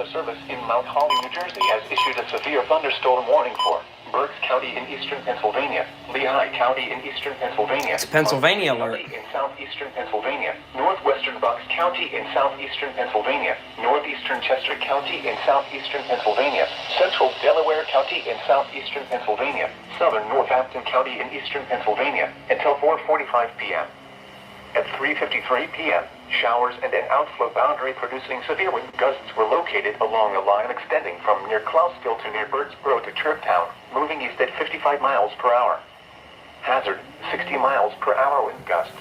Weather Service in Mount Holly, New Jersey has issued a severe thunderstorm warning for Berks County in eastern Pennsylvania, Lehigh County in eastern Pennsylvania, It's a Pennsylvania Montgomery alert. County in southeastern Pennsylvania, northwestern Bucks County in southeastern Pennsylvania, northeastern Chester County in southeastern Pennsylvania, central Delaware County in southeastern Pennsylvania, southern Northampton County in eastern Pennsylvania, until 4:45 p.m. At 3:53 p.m., showers and an outflow boundary producing severe wind gusts were located along a line extending from near Clausville to near Birdsboro to Chirptown, moving east at 55 miles per hour. Hazard, 60 miles per hour wind gusts.